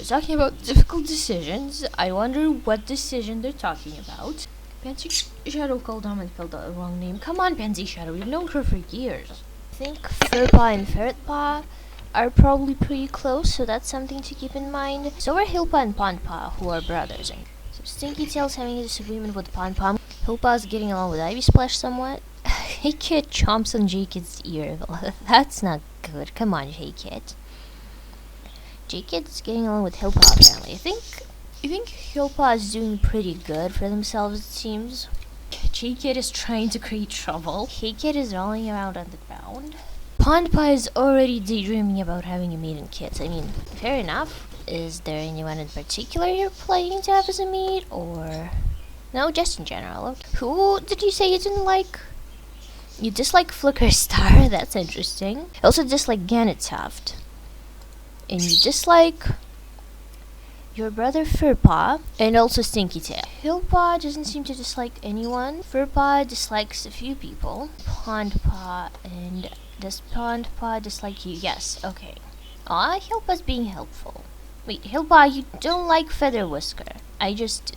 they're talking about difficult decisions. I wonder what decision they're talking about. Pansy Shadow called on and spelled out the wrong name. Come on, Pansy Shadow, we've known her for years. I think Furpaw and Ferretpaw are probably pretty close, so that's something to keep in mind. So are Hillpaw and Pondpaw, who are brothers. So Stinky Tail's having a disagreement with Pondpaw. Hillpaw's getting along with Ivy Splash somewhat. Hey Kid chomps on J-Kid's ear. That's not good. Come on, J-Kid. J-Kid's getting along with Hillpaw apparently. I think Hillpaw is doing pretty good for themselves, it seems. J-Kid is trying to create trouble. Hey-Kid is rolling around on the ground. Pondpaw is already daydreaming about having a mate and kids. I mean, fair enough. Is there anyone in particular you're planning to have as a mate, or... No, just in general. Who did you say you didn't like? You dislike Flickerstar, that's interesting. You also dislike Ganituft. And you dislike your brother Furpaw, and also Stinky Tail. Hillpaw doesn't seem to dislike anyone. Furpaw dislikes a few people. Pondpaw, and does Pondpaw dislike you? Yes, okay. Aw, Hillpaw's being helpful. Wait, Hillpaw, you don't like Feather Whisker.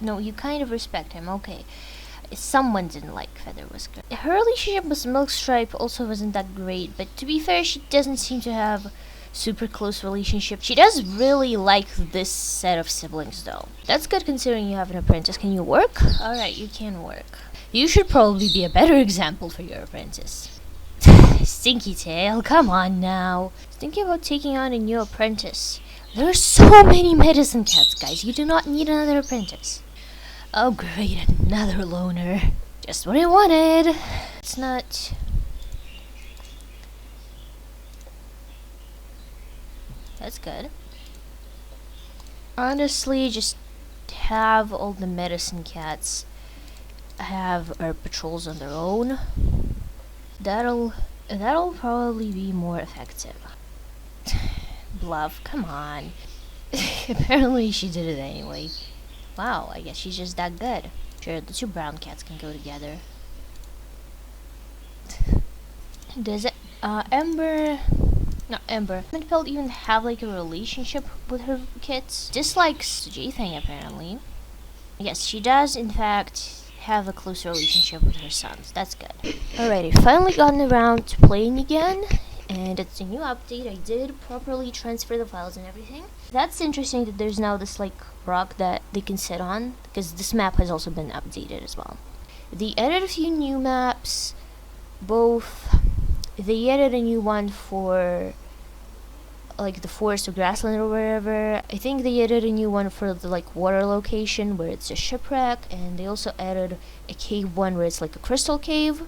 No, you kind of respect him, okay. Someone didn't like Feather Whisker. Her relationship with Milkstripe also wasn't that great, but to be fair, she doesn't seem to have super close relationship. She does really like this set of siblings though. That's good considering you have an apprentice. Can you work? Alright, you can work. You should probably be a better example for your apprentice. Stinky Tail, come on now. Thinking about taking on a new apprentice. There are so many medicine cats, guys. You do not need another apprentice. Oh great, another loner. Just what I wanted. It's not... That's good. Honestly, just have all the medicine cats have our patrols on their own. That'll probably be more effective. Bluff, come on. Apparently she did it anyway. Wow, I guess she's just that good. Sure, the two brown cats can go together. Does it, not Ember. Midfield even have like a relationship with her kids. Dislikes J-Thing apparently. Yes, she does in fact have a close relationship with her sons. That's good. Alrighty, finally gotten around to playing again. And it's a new update. I did properly transfer the files and everything. That's interesting that there's now this like rock that they can sit on, because this map has also been updated as well. They added a few new maps. They added a new one for like the forest or grassland or wherever. I think they added a new one for the like water location where it's a shipwreck, and they also added a cave one where it's like a crystal cave.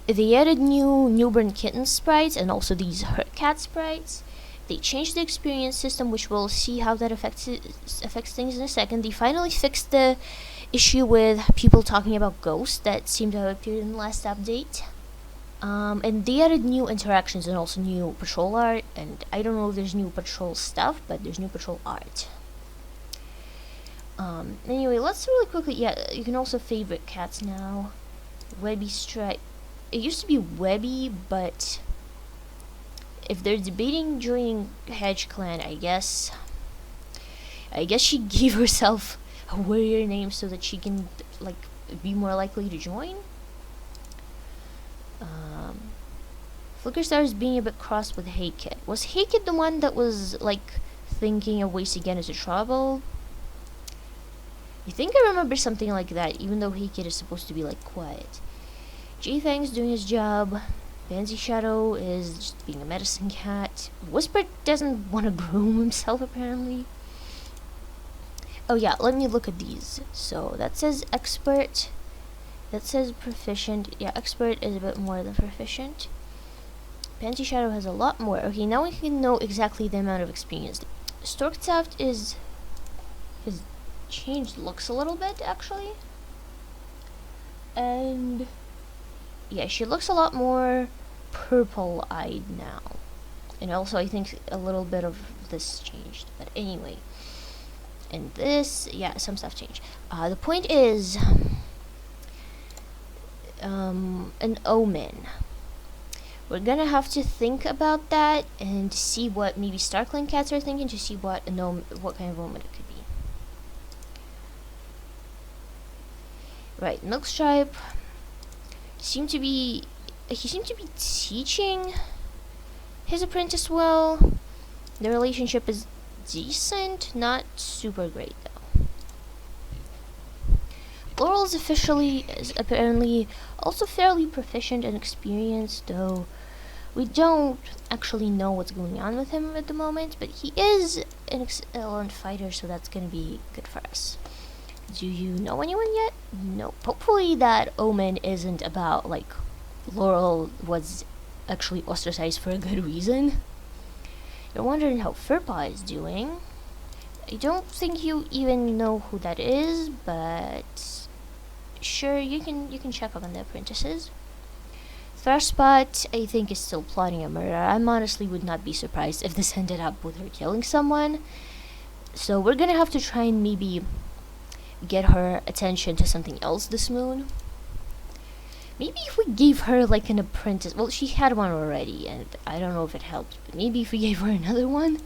They added new newborn kitten sprites and also these hurt cat sprites. They changed the experience system, which we'll see how that affects things in a second. They finally fixed the issue with people talking about ghosts that seemed to have appeared in the last update. And they added new interactions and also new patrol art. And I don't know if there's new patrol stuff, but there's new patrol art. Anyway, let's really quickly, yeah, you can also favorite cats now. Webby Stripe. It used to be Webby, but if they're debating joining HedgeClan, I guess she gave herself a warrior name so that she can like be more likely to join. Flickerstar is being a bit cross with Heykit. Was Heykit the one that was like thinking of ways to get into trouble? I think I remember something like that, even though Heykit is supposed to be like quiet. J-Fang's doing his job. Pansy Shadow is just being a medicine cat. Whisper doesn't want to groom himself apparently. Oh yeah, let me look at these. So that says expert. That says proficient. Yeah, expert is a bit more than proficient. Pansy Shadow has a lot more. Okay, now we can know exactly the amount of experience. Storktaft has changed looks a little bit actually. And yeah, she looks a lot more purple-eyed now. And also, I think a little bit of this changed. But anyway. And this, yeah, some stuff changed. The point is, an Omen. We're gonna have to think about that and see what maybe Starkland cats are thinking to see what what kind of Omen it could be. Right, Milkstripe seemed to be teaching his apprentice well. The relationship is decent, not super great though. Laurel is apparently also fairly proficient and experienced, though we don't actually know what's going on with him at the moment, but he is an excellent fighter, so that's gonna be good for us. Do you know anyone yet? No. Hopefully that Omen isn't about, like, Laurel was actually ostracized for a good reason. You're wondering how Furpaw is doing. I don't think you even know who that is, but sure, you can check up on the apprentices. Thrustspot, I think, is still plotting a murder. I honestly would not be surprised if this ended up with her killing someone. So we're gonna have to try and maybe get her attention to something else this moon. Maybe if we gave her like an apprentice, well, she had one already and I don't know if it helped, but maybe if we gave her another one.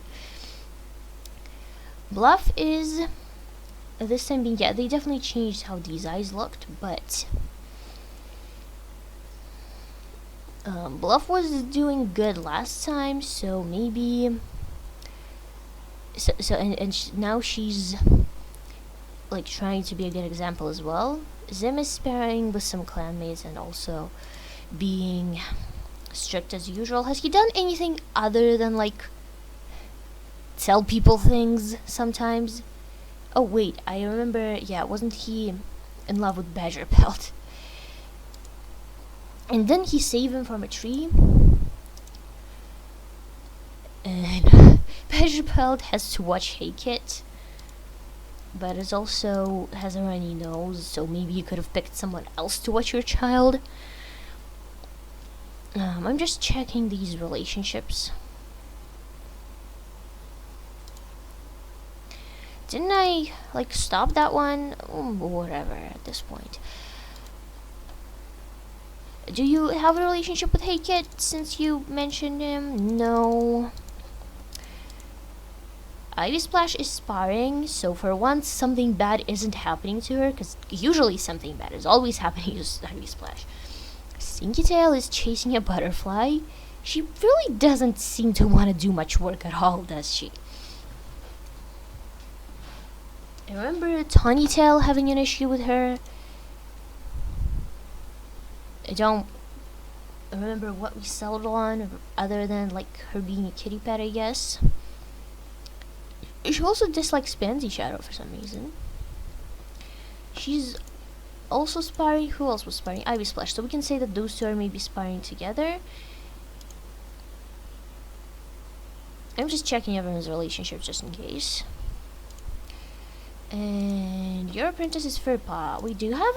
Bluff is this time being, yeah, they definitely changed how these eyes looked, but Bluff was doing good last time, so maybe now she's like trying to be a good example as well. Zim is sparring with some clanmates and also being strict as usual. Has he done anything other than like tell people things sometimes? Oh wait, I remember, yeah, wasn't he in love with Badger Pelt? And then he saved him from a tree. And Badger Pelt has to watch HedgeClan, but it also has a runny nose, so maybe you could have picked someone else to watch your child. I'm just checking these relationships. Didn't I like stop that one? Whatever at this point. Do you have a relationship with HedgeClan since you mentioned him? No. Ivy Splash is sparring, so for once something bad isn't happening to her, because usually something bad is always happening to Ivy Splash. Stinky Tail is chasing a butterfly. She really doesn't seem to want to do much work at all, does she? I remember Tawny Tail having an issue with her. I don't remember what we settled on, other than like her being a kitty pet, I guess. She also dislikes Pansy Shadow for some reason. She's also sparring. Who else was sparring? Ivy Splash. So we can say that those two are maybe sparring together. I'm just checking everyone's relationships just in case. And your apprentice is Furpaw. We do have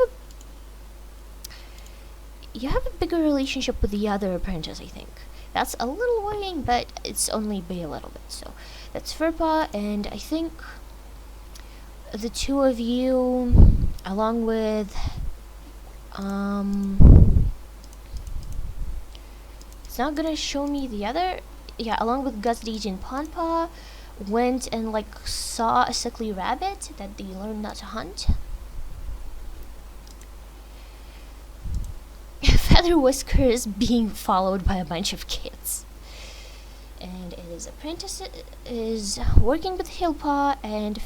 you have a bigger relationship with the other apprentice, I think. That's a little worrying, but it's only by a little bit. So that's Furpaw, and I think the two of you, along with it's not gonna show me the other. Yeah, along with Gus, Daisy, and Ponpaw, went and like saw a sickly rabbit that they learned not to hunt. Feather Whisker is being followed by a bunch of kids, and his apprentice is working with Hillpaw, and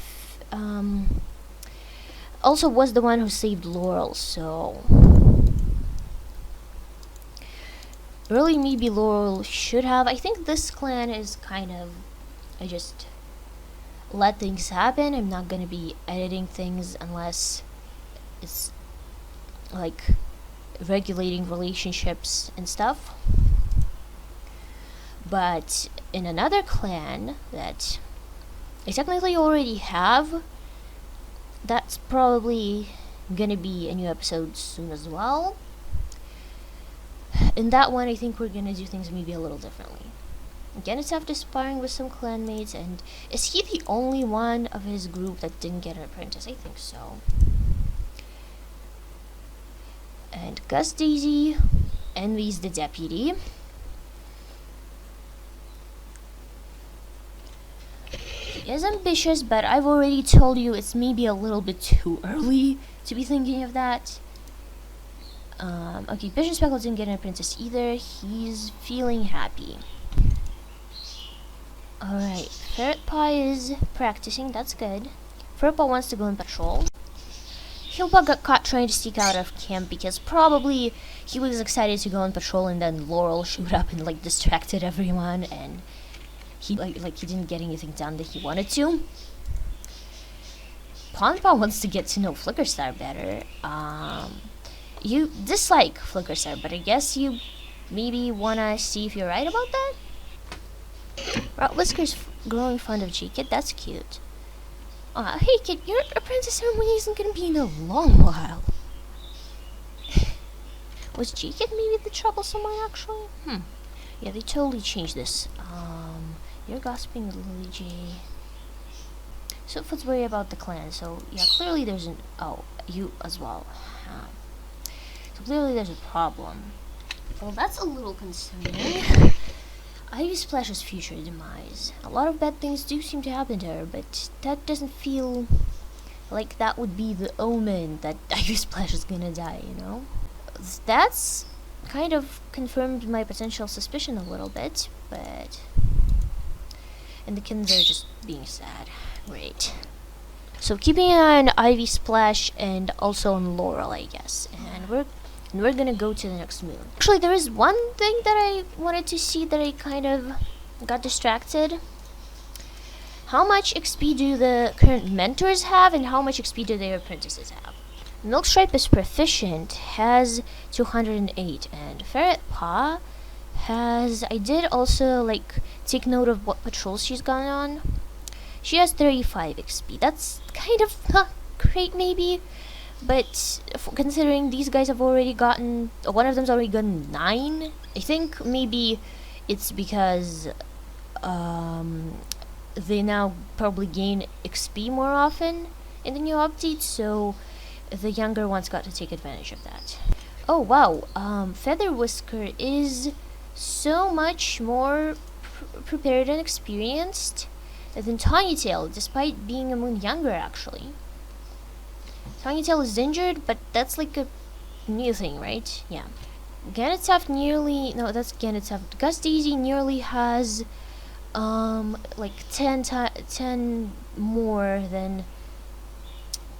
also was the one who saved Laurel. So really, maybe Laurel should have. I think this clan is kind of, I just let things happen. I'm not gonna be editing things unless it's like regulating relationships and stuff. But in another clan that I technically already have, that's probably gonna be a new episode soon as well. In that one, I think we're gonna do things maybe a little differently. Again, it's after sparring with some clanmates, and is he the only one of his group that didn't get an apprentice? I think so. And Gus Daisy envies the deputy. is ambitious, but I've already told you it's maybe a little bit too early to be thinking of that. Okay, Pigeon Speckle didn't get an apprentice either. He's feeling happy. Alright, Ferret Paw is practicing, that's good. Ferret Paw wants to go on patrol. Hillpaw got caught trying to sneak out of camp because probably he was excited to go on patrol, and then Laurel showed up and like distracted everyone, and he like he didn't get anything done that he wanted to. Pondpaw wants to get to know Flickerstar better. You dislike Flickerstar, but I guess you maybe wanna see if you're right about that? Rot Whisker's growing fond of G-Kid, that's cute. Hey kid, your apprentice ceremony isn't gonna be in a long while. Was G-Kid maybe the troublesome one, actually? Yeah, they totally changed this. You're gossiping with Lily J. So let's worry about the clan. So, yeah, clearly there's an... Oh, you as well. So clearly there's a problem. Well, that's a little concerning. Ivy Splash's future demise. A lot of bad things do seem to happen to her, but that doesn't feel like that would be the omen that Ivy Splash is gonna die, you know? That's kind of confirmed my potential suspicion a little bit, but... And the kittens are just being sad. Great. So keeping an eye on Ivy Splash and also on Laurel, I guess. And we're gonna go to the next moon. Actually, there is one thing that I wanted to see that I kind of got distracted. How much XP do the current mentors have, and how much XP do their apprentices have? Milkstripe is proficient, has 208, and Ferret Paw has... I did also like take note of what patrols she's gone on. She has 35 XP. That's kind of not great, maybe. But considering these guys have already gotten... One of them's already gotten 9. I think maybe it's because they now probably gain XP more often in the new update. So the younger ones got to take advantage of that. Oh wow, Feather Whisker is so much more prepared and experienced than Tiny Tail, despite being a moon younger actually. Tiny Tail is injured, but that's like a new thing, right? Yeah. Ganetaft nearly... No, that's Ganetaft. Gus Daisy nearly has like 10 more than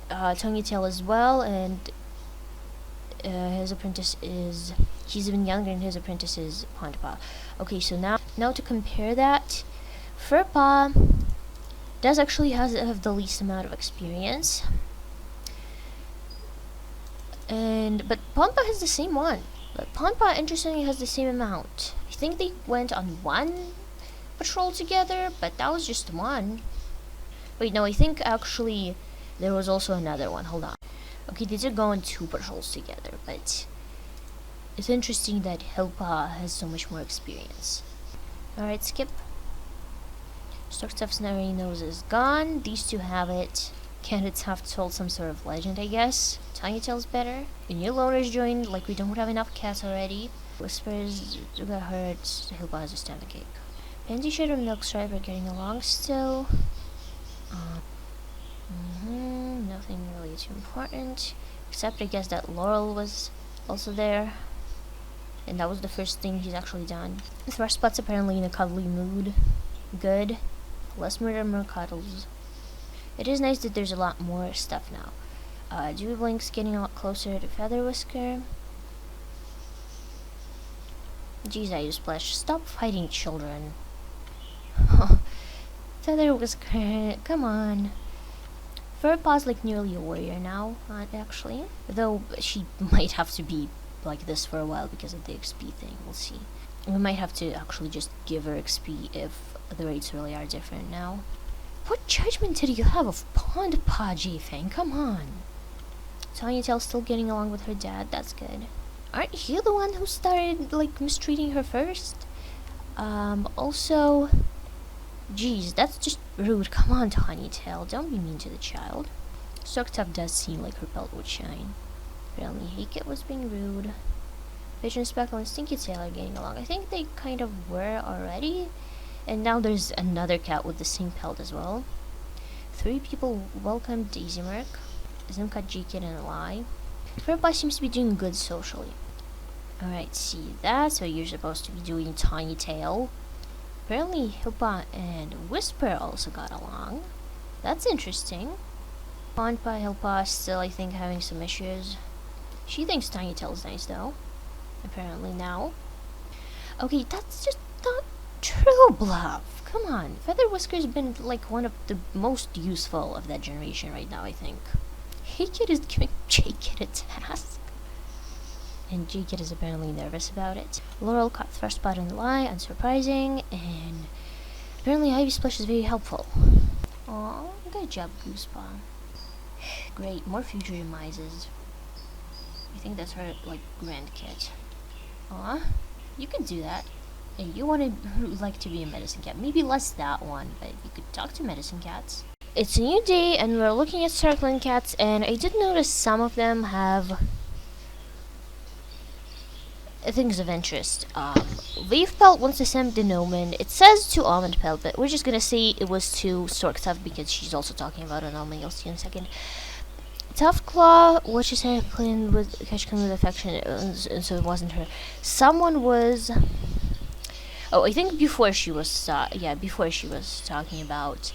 Tiny Tail as well, and his apprentice is... He's even younger, and his apprentice is Pondpaw. Okay, so now to compare that, Furpaw does actually have the least amount of experience. But Pondpaw has the same one. But Pondpaw interestingly has the same amount. I think they went on one patrol together, but that was just one. Wait, no, I think actually there was also another one. Hold on. Okay, they did go on 2 patrols together, but it's interesting that Hillpaw has so much more experience. Alright, skip. Starkstuff's Snarry Nose is gone. These two have it. Candidates have told some sort of legend, I guess. Tiny Tail's better. The new loners joined, like we don't have enough cats already. Whispers got hurt. Hillpaw has a stomach ache. Pansy Shade and Milkstripe are getting along still. Nothing really too important. Except I guess that Laurel was also there. And that was the first thing he's actually done. Thrustspot's apparently in a cuddly mood. Good. Less murder, more cuddles. It is nice that there's a lot more stuff now. Dewy Blink's getting a lot closer to Feather Whisker. Jeez, I use Splash. Stop fighting children. Feather Whisker, come on. Furpaw's like nearly a warrior now, actually. Though she might have to be like this for a while because of the XP thing. We'll see. We might have to actually just give her XP if the rates really are different now. What judgment did you have of Pondpaw, J-Fang? Come on. Tiny Tail's still getting along with her dad. That's good. Aren't you the one who started like mistreating her first? Also, geez, that's just rude. Come on, Tiny Tail, don't be mean to the child. Starktuff does seem like her belt would shine. Apparently, Hakit was being rude. Pigeon Speckle and Stinky Tail are getting along. I think they kind of were already, And now there's another cat with the same pelt as well. 3 people welcome Daisymurk, Zimka, Jikin, and Lai. Purple seems to be doing good socially. Alright, see that. So you're supposed to be doing Tiny Tail. Apparently Hilpa and Whisper also got along. That's interesting. Ponpa, Hilpa still, I think, having some issues. She thinks Tiny Tail is nice though. Apparently now. Okay, that's just not true, Bluff. Come on. Feather Whisker's been like one of the most useful of that generation right now, I think. Hey Kid is giving J-Kid a task. And J-Kid is apparently nervous about it. Laurel caught first spot in the lie, unsurprising, and apparently Ivy Splash is very helpful. Aw, good job, Goosepaw. Great, more future demises. I think that's her, like, grandkid. Aw, you can do that. And you would like to be a medicine cat. Maybe less that one, but you could talk to medicine cats. It's a new day, and we're looking at circling cats, and I did notice some of them have things of interest. Leaf Pelt wants to send an Omen. It says to Almond Pelt, but we're just gonna say it was to Stork Tuft because she's also talking about an Omen. You'll see in a second. Tuft Claw watches HedgeClan with affection, and so it wasn't her. Someone was. Oh, I think before she was. Before she was talking about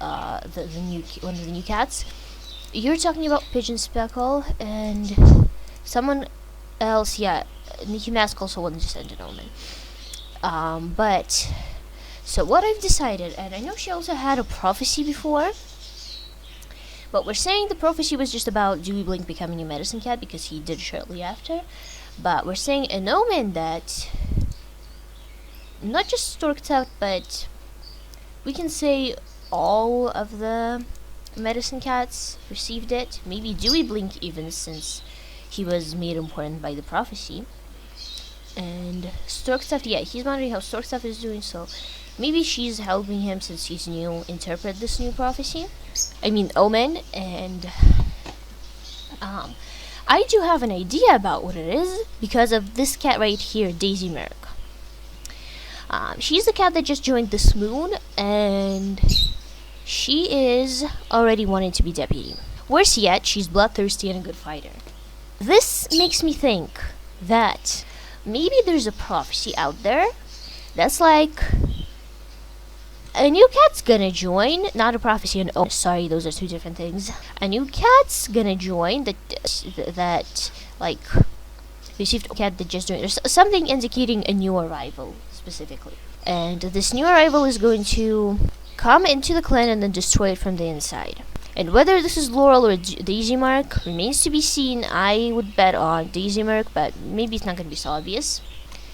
the new one of the new cats. You're talking about Pigeon Speckle and someone else. Yeah, Nikki Mask also wanted to send an Omen. But so what I've decided, and I know she also had a prophecy before. But we're saying the prophecy was just about Dewey Blink becoming a medicine cat because he did shortly after. But we're saying an Omen that not just Storked out, but we can say all of the medicine cats received it. Maybe Dewey Blink even, since he was made important by the prophecy. And Storkstuff, yeah, he's wondering how Storkstuff is doing, so maybe she's helping him since he's new interpret this new prophecy. I mean Omen. And I do have an idea about what it is because of this cat right here, Daisymurk. She's the cat that just joined this moon, and she is already wanting to be deputy. Worse yet, she's bloodthirsty and a good fighter. This makes me think that maybe there's a prophecy out there that's like a new cat's gonna join, not a prophecy, and oh, sorry, those are two different things. A new cat's gonna join that like received a cat that just joined, or something indicating a new arrival specifically. And this new arrival is going to come into the clan and then destroy it from the inside. And whether this is Laurel or Daisymurk remains to be seen. I would bet on Daisymurk, but maybe it's not going to be so obvious.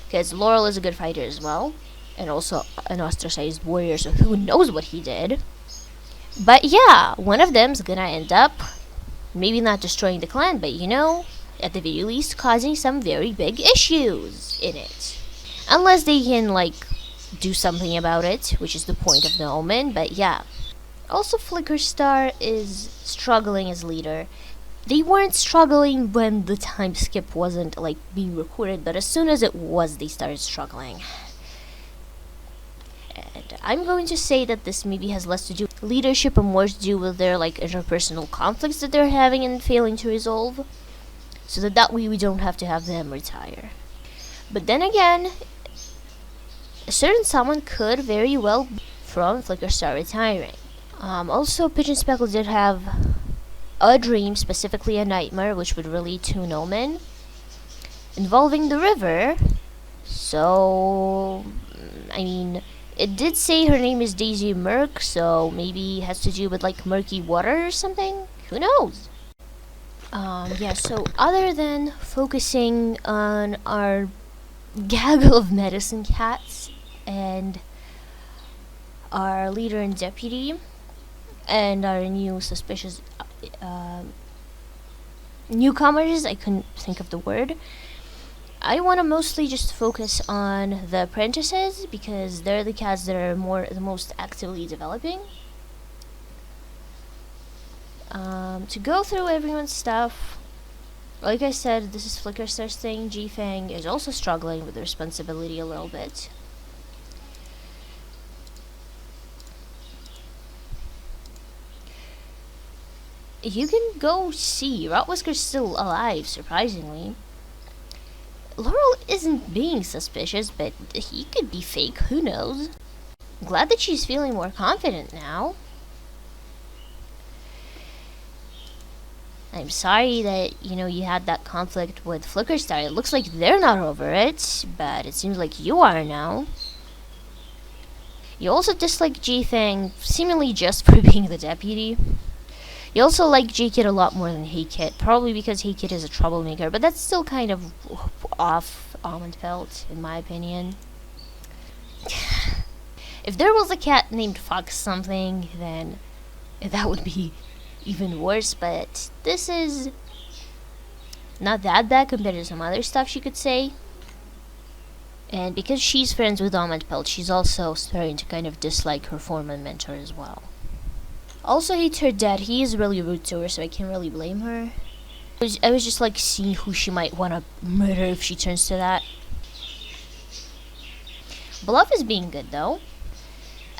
Because Laurel is a good fighter as well. And also an ostracized warrior, so who knows what he did. But yeah, one of them's going to end up maybe not destroying the clan, but you know, at the very least causing some very big issues in it. Unless they can, like, do something about it, which is the point of the Omen, but yeah. Also, Flickerstar is struggling as leader. They weren't struggling when the time skip wasn't, like, being recorded, but as soon as it was, they started struggling. And I'm going to say that this maybe has less to do with leadership and more to do with their, like, interpersonal conflicts that they're having and failing to resolve. So that way we don't have to have them retire. But then again, a certain someone could very well be from Flickerstar retiring. Also, Pigeon Speckle did have a dream, specifically a nightmare, which would relate to an Omen involving the river. So, I mean, it did say her name is Daisymurk, so maybe it has to do with like murky water or something. Who knows? Yeah, so other than focusing on our gaggle of medicine cats and our leader and deputy and our new suspicious newcomers, I couldn't think of the word. I want to mostly just focus on the apprentices because they're the cats that are the most actively developing. To go through everyone's stuff, like I said, this is Flickerstar's thing. G-Fang is also struggling with the responsibility a little bit. You can go see. Rotwhisker's still alive, surprisingly. Laurel isn't being suspicious, but he could be fake, who knows? Glad that she's feeling more confident now. I'm sorry that, you had that conflict with Flickerstar. It looks like they're not over it, but it seems like you are now. You also dislike G-Fang, seemingly just for being the deputy. You also like J-Kid a lot more than Hey-Kid, probably because Hey-Kid is a troublemaker, but that's still kind of off Almond Pelt, in my opinion. If there was a cat named Fox something, then that would be even worse, but this is not that bad compared to some other stuff she could say. And because she's friends with Almond Pelt, she's also starting to kind of dislike her former mentor as well. Also hates her dad. He is really rude to her, so I can't really blame her. I was just like seeing who she might want to murder if she turns to that. Bluff is being good though.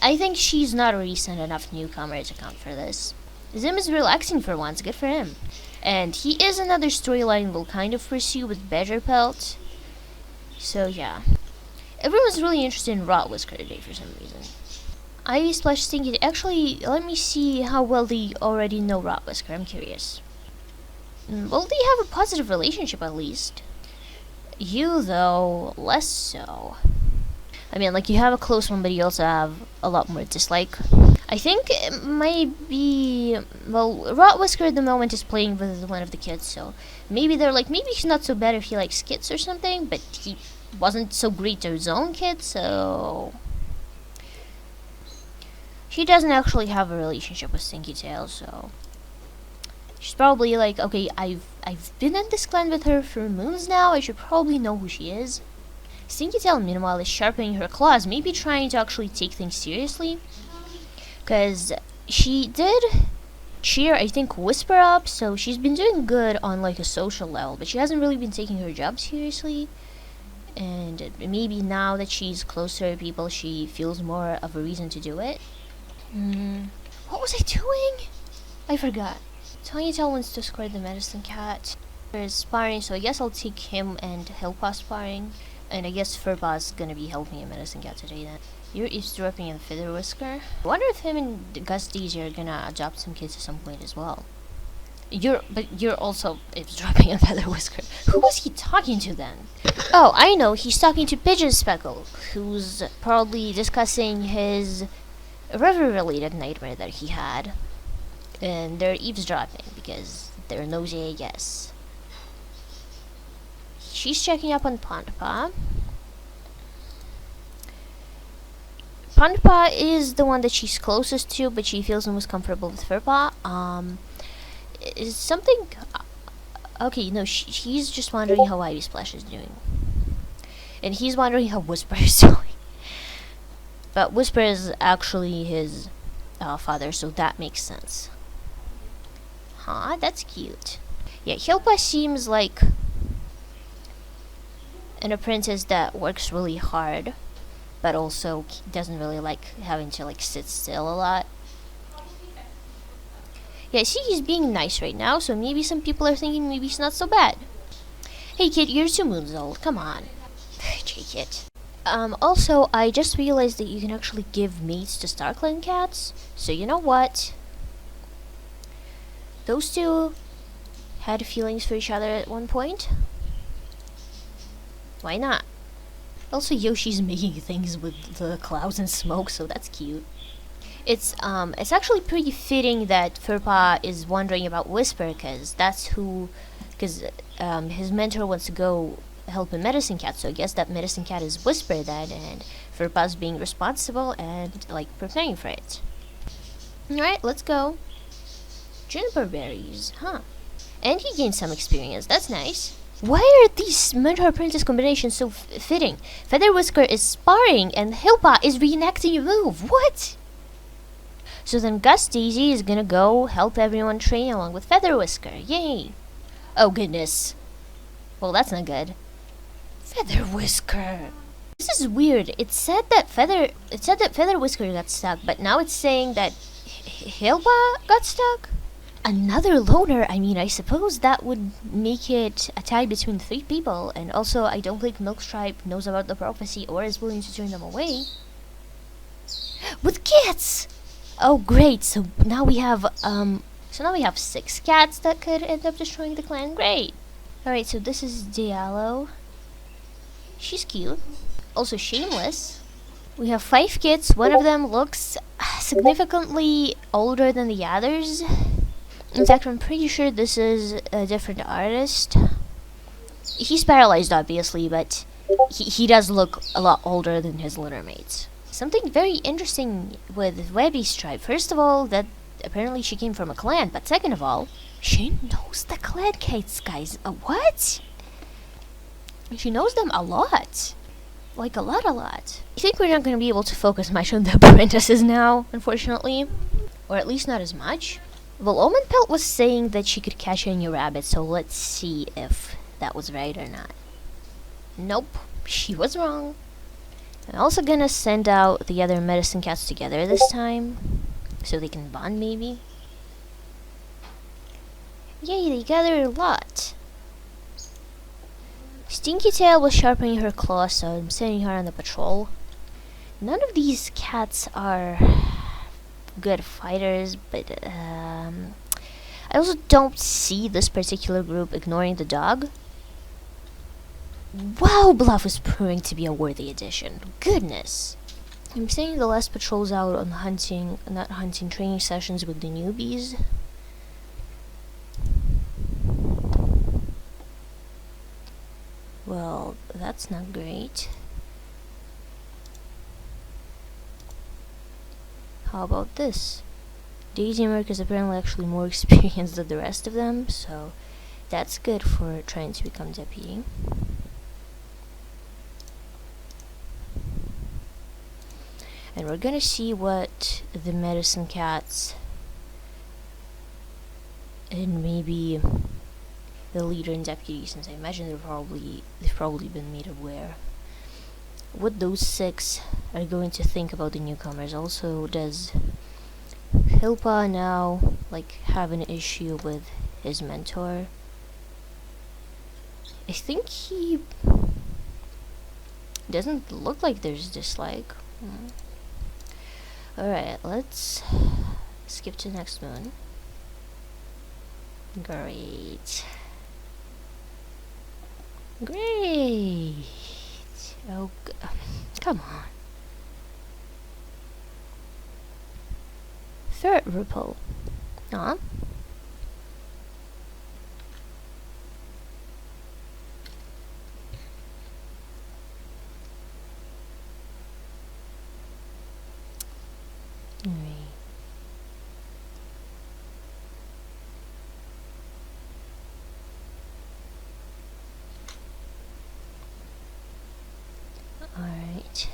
I think she's not a recent enough newcomer to count for this. Zim is relaxing for once, good for him. And he is another storyline we'll kind of pursue with Badger Pelt. So yeah. Everyone's really interested in Rotwhisker today for some reason. Ivy Splash Stinky. Actually, let me see how well they already know Rotwhisker. I'm curious. Well, they have a positive relationship at least. You, though, less so. I mean, like, you have a close one, but you also have a lot more dislike. I think it might be... Well, Rotwhisker at the moment is playing with one of the kids, so maybe they're like, maybe he's not so bad if he likes kids or something, but he wasn't so great to his own kids, so... She doesn't actually have a relationship with Stinky Tail, so... She's probably like, okay, I've been in this clan with her for moons now, I should probably know who she is. Stinky Tail, meanwhile, is sharpening her claws, maybe trying to actually take things seriously. Because she did cheer, I think, Whisper up, so she's been doing good on, like, a social level, but she hasn't really been taking her job seriously. And maybe now that she's closer to people, she feels more of a reason to do it. What was I doing? I forgot. Tiny Tail wants to square the medicine cat. There's sparring, so I guess I'll take him and Hillpaw sparring. And I guess Furpaw's gonna be helping a medicine cat today then. You're eavesdropping in Feather Whisker. I wonder if him and Gus Daisy are gonna adopt some kids at some point as well. But you're also eavesdropping on Feather Whisker. Who was he talking to then? Oh, I know, he's talking to Pigeon Speckle, who's probably discussing his river-related nightmare that he had. And they're eavesdropping because they're nosy, I guess. She's checking up on Pondpa. Pondpa is the one that she's closest to, but she feels the most comfortable with Furpaw. Is something... Okay, no, he's just wondering how Ivy Splash is doing. And he's wondering how Whisper is doing. But Whisper is actually his father, so that makes sense. Huh, that's cute. Yeah, Hilpa seems like an apprentice that works really hard, but also doesn't really like having to like sit still a lot. Yeah, see, he's being nice right now, so maybe some people are thinking maybe he's not so bad. Hey kid, you're 2 moons old, come on. J-Kid. Also, I just realized that you can actually give mates to StarClan cats, so you know what? Those two had feelings for each other at one point. Why not? Also, Yoshi's making things with the clouds and smoke, so that's cute. It's actually pretty fitting that Furpaw is wondering about Whisper, because his mentor wants to go help a medicine cat, so I guess that medicine cat is Whisper then, and Furpaw's being responsible and like preparing for it. Alright, let's go. Juniper berries, huh? And he gained some experience, that's nice. Why are these mentor apprentice combinations so fitting? Feather Whisker is sparring and Hillpaw is reenacting a move, what? So then Gus Daisy is gonna go help everyone train along with Feather Whisker, yay! Oh goodness. Well, that's not good. Feather Whisker. This is weird. It said that Feather Whisker got stuck, but now it's saying that Hillpaw got stuck? Another loner? I mean, I suppose that would make it a tie between 3 people, and also I don't think Milkstripe knows about the prophecy or is willing to turn them away. With cats! Oh great, so now we have 6 cats that could end up destroying the clan. Great! Alright, so this is Diallo. She's cute. Also shameless. We have 5 kids. One of them looks significantly older than the others. In fact, I'm pretty sure this is a different artist. He's paralyzed, obviously, but he does look a lot older than his litter mates. Something very interesting with Webby Stripe. First of all, that apparently she came from a clan, but second of all, she knows the clan kids, guys. What? She knows them a lot. Like a lot. I think we're not going to be able to focus much on the apprentices now, unfortunately. Or at least not as much. Well, Omen Pelt was saying that she could catch any rabbit, so let's see if that was right or not. Nope, she was wrong. I'm also gonna send out the other medicine cats together this time, so they can bond maybe. Yay, they gathered a lot. Stinky Tail was sharpening her claws, so I'm sending her on the patrol. None of these cats are good fighters, but I also don't see this particular group ignoring the dog. Wow, Bluff is proving to be a worthy addition. Goodness. I'm sending the last patrols out on training sessions with the newbies. Well, that's not great. How about this? Daisymurk is apparently actually more experienced than the rest of them, so that's good for trying to become deputy. And we're gonna see what the medicine cats and maybe the leader and deputy, since I imagine they've probably been made aware, what those 6 are going to think about the newcomers. Also, does Hilpa now have an issue with his mentor? I think he doesn't look like there's dislike. Alright, let's skip to next moon. Great. Oh, come on. Third ripple. Huh? Alright.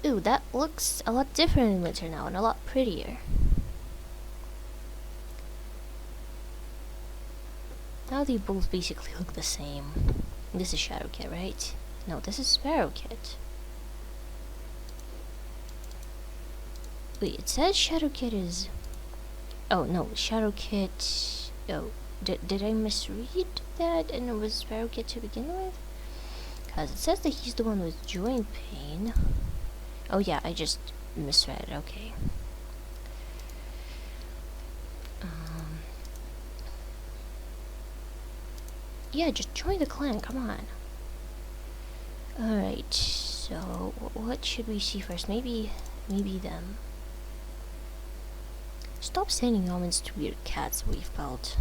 Ooh, that looks a lot different in winter now and a lot prettier. Now they both basically look the same. This is Shadowcat, right? No, this is Sparrowcat. Wait, it says Shadowcat is... Oh, no, Shadowcat... Oh, did I misread that and it was Sparrowcat to begin with? Because it says that he's the one with joint pain. Oh yeah, I just misread, okay. Yeah, just join the clan, come on. Alright, so what should we see first? Maybe them. Stop sending omens to weird cats, we've felt.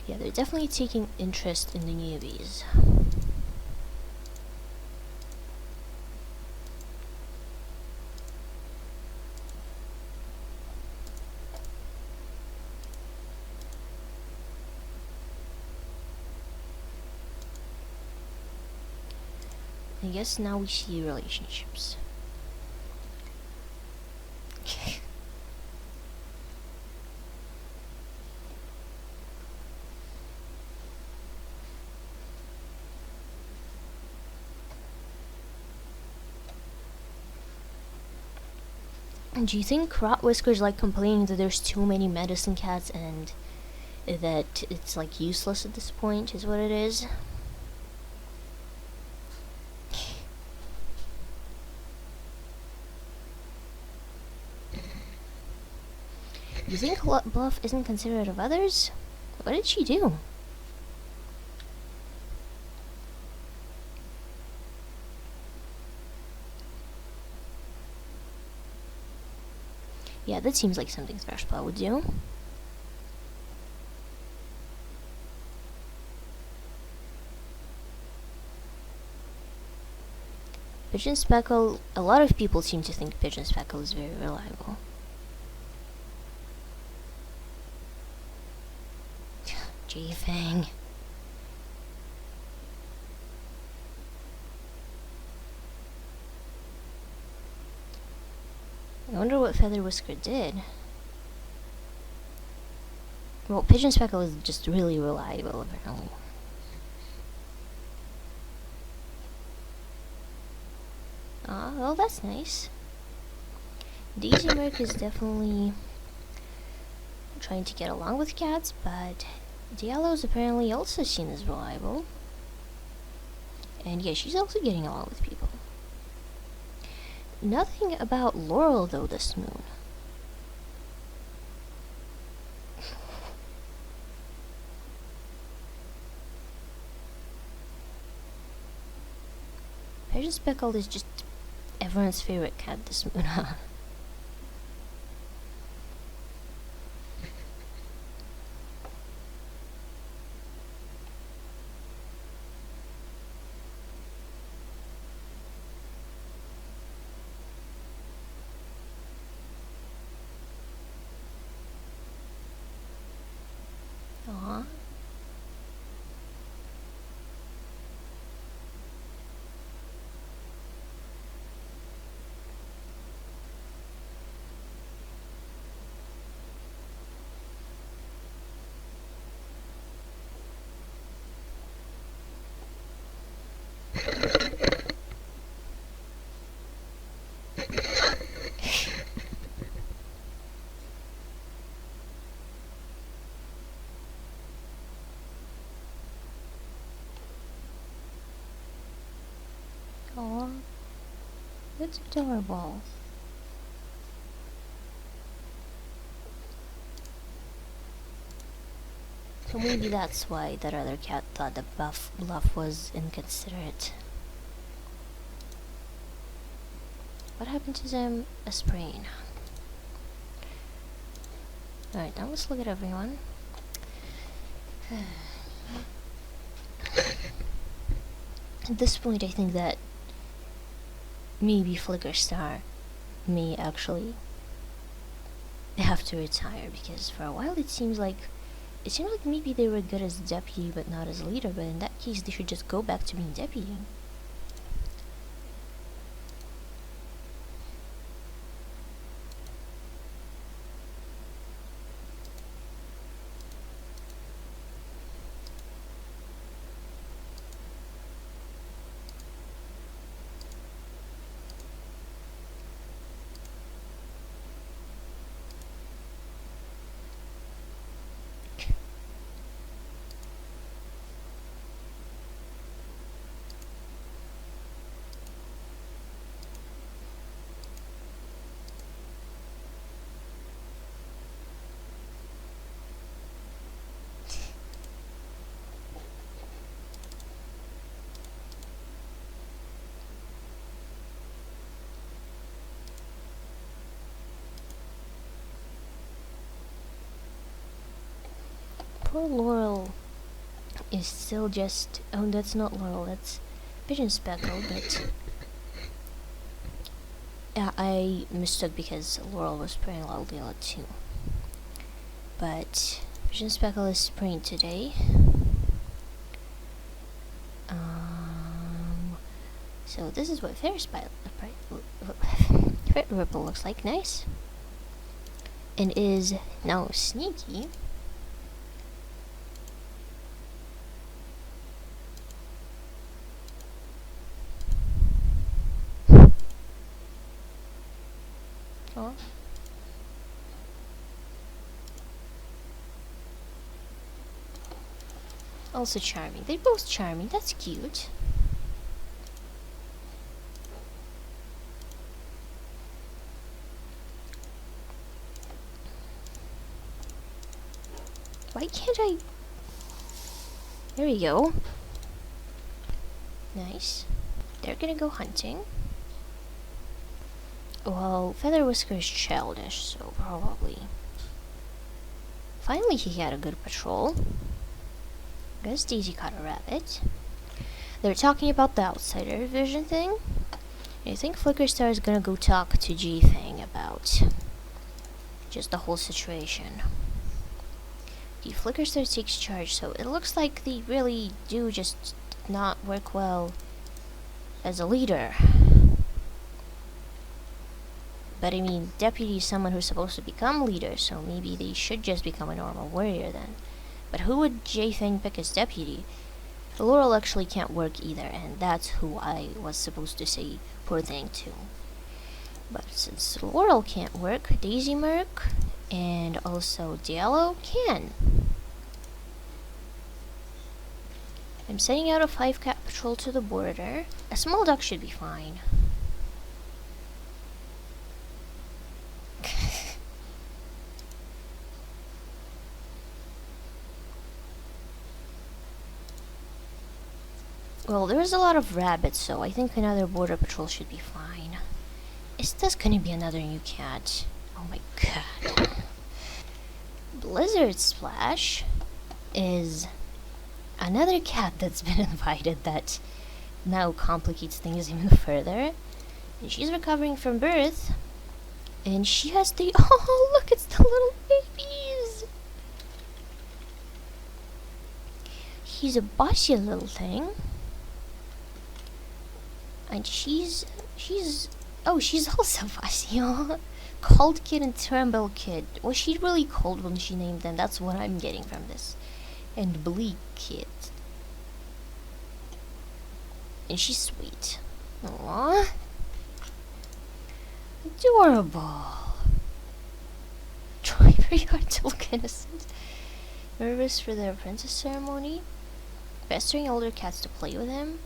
Yeah, they're definitely taking interest in the newbies. I guess now we see relationships. Do you think Rot Whisker's like complaining that there's too many medicine cats and that it's like useless at this point, is what it is? You think Bluff isn't considerate of others? What did she do? Yeah, that seems like something Splashpaw would do. Pigeon Speckle, a lot of people seem to think Pigeon Speckle is very reliable. J-Fang. I wonder what Feather Whisker did. Well, Pigeon Speckle is just really reliable, apparently. Ah, well, that's nice. Daisymurk is definitely trying to get along with cats, but Diallo is apparently also seen as reliable. And yeah, she's also getting along with people. Nothing about Laurel, though, this moon. Pigeon Speckle is just everyone's favorite cat this moon, huh? Aww. Aww. That's adorable. So maybe that's why that other cat thought that Bluff was inconsiderate. What happened to them? A sprain. Alright, now let's look at everyone. At this point, I think that maybe Flickerstar may actually have to retire, because for a while it seemed like maybe they were good as deputy but not as leader, but in that case they should just go back to being deputy. Poor Laurel is still just... Oh, that's not Laurel, that's Pigeon Speckle, but... Yeah, I mistook because Laurel was praying loudly a lot too. But Pigeon Speckle is praying today. So this is what Ferris Ripple looks like. Nice. And is now sneaky. Oh. Also charming. They're both charming. That's cute. Why can't I? There we go. Nice. They're gonna go hunting. Well, Feather Whisker is childish, so probably. Finally, he had a good patrol. Guess Daisy caught a rabbit. They're talking about the outsider vision thing. I think Flickerstar is gonna go talk to G-Thing about just the whole situation. The Flickerstar takes charge, so it looks like they really do just not work well as a leader. But I mean, deputy is someone who's supposed to become leader, so maybe they should just become a normal warrior then. But who would J-Thing pick as deputy? Laurel actually can't work either, and that's who I was supposed to say poor thing to. But since Laurel can't work, Daisymurk and also Diallo can. I'm sending out a 5-cat patrol to the border. A small duck should be fine. Well, there's a lot of rabbits, so I think another border patrol should be fine. Is this gonna be another new cat? Oh my god. Blizzard Splash is another cat that's been invited that now complicates things even further. And she's recovering from birth. And she has the... Oh, look, it's the little babies! He's a bossy little thing. And she's also fussy. Cold Kid and Tremble Kid. Was she really cold when she named them? That's what I'm getting from this. And Bleak Kid. And she's sweet. Aww. Adorable. Try very hard to look innocent. Nervous for the apprentice ceremony. Pestering older cats to play with him.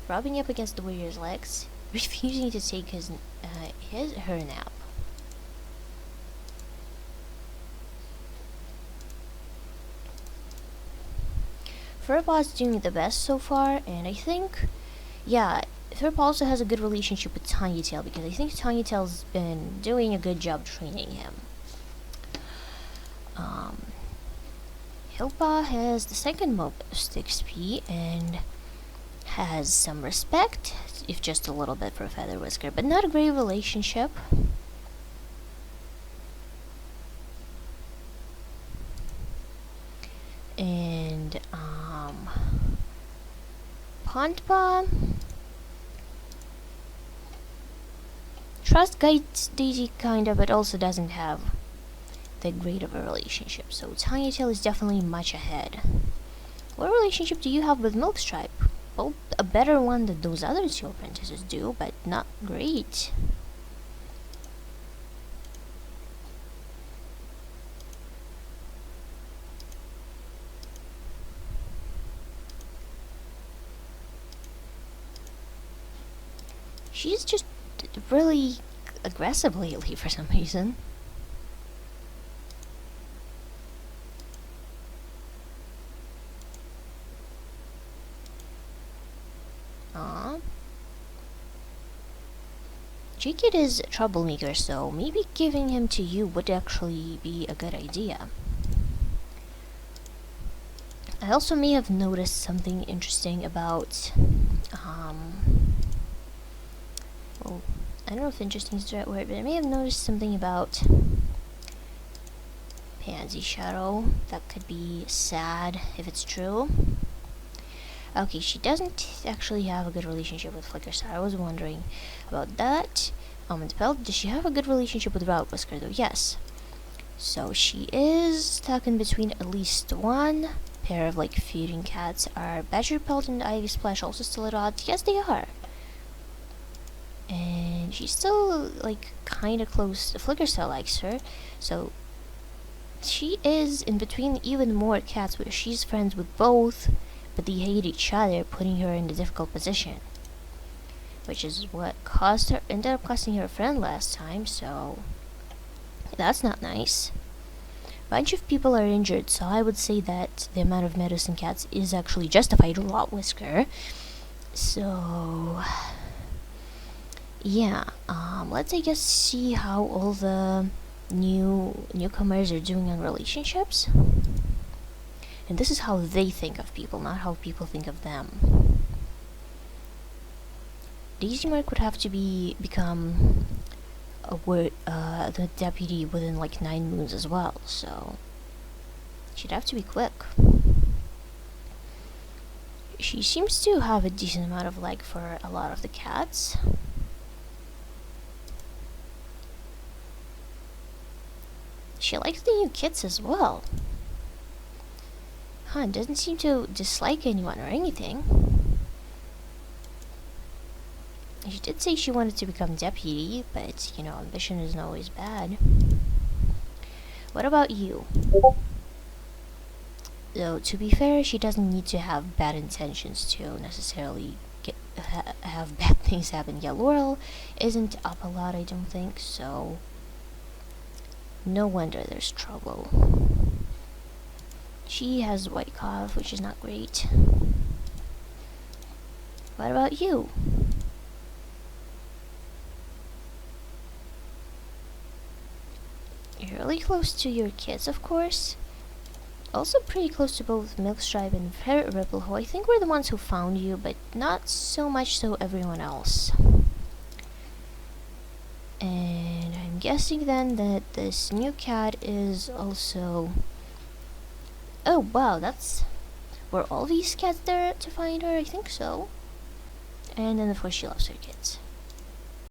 Rubbing up against the warrior's legs, refusing to take her nap. Furpaw's doing the best so far, and I think, yeah, Furpaw also has a good relationship with Tinytail, because I think Tinytail's been doing a good job training him. Hillpaw has the second most XP, and has some respect, if just a little bit, for Feather Whisker, but not a great relationship. And Pondpaw trust guides Daisy kinda, but also doesn't have that great of a relationship, so Tinytail is definitely much ahead. What relationship do you have with Milkstripe? Well, a better one than those other two apprentices do, but not great. She's just really aggressive lately for some reason. J-Kid is a troublemaker, so maybe giving him to you would actually be a good idea. I also may have noticed something interesting about, well, I don't know if interesting is the right word, but I may have noticed something about Pansy Shadow that could be sad if it's true. Okay, she doesn't actually have a good relationship with Flickerstar. I was wondering about that. Does she have a good relationship with Route Whisker though? Yes. So she is stuck in between at least one pair of like feuding cats. Are Badger Pelt and Ivy Splash also still at odds? Yes, they are. And she's still like kind of close. Flicker still likes her, so she is in between even more cats where she's friends with both, but they hate each other, putting her in a difficult position. Which is what ended up costing her a friend last time, so that's not nice. Bunch of people are injured, so I would say that the amount of medicine cats is actually justified a lot, Whisker. So yeah, let's I guess see how all the newcomers are doing on relationships. And this is how they think of people, not how people think of them. Daisymurk would have to become the deputy within like 9 moons as well, so she'd have to be quick. She seems to have a decent amount of like for a lot of the cats. She likes the new kits as well. Huh, doesn't seem to dislike anyone or anything. She did say she wanted to become deputy, but, you know, ambition isn't always bad. What about you? Though, to be fair, she doesn't need to have bad intentions to necessarily have bad things happen. Yeah, Laurel isn't up a lot, I don't think, so no wonder there's trouble. She has white cough, which is not great. What about you? You're really close to your kids, of course. Also pretty close to both Milkstripe and Ferret Ripple, who I think were the ones who found you, but not so much so everyone else. And I'm guessing then that this new cat is also... Oh wow, were all these cats there to find her? I think so. And then of course she loves her kids.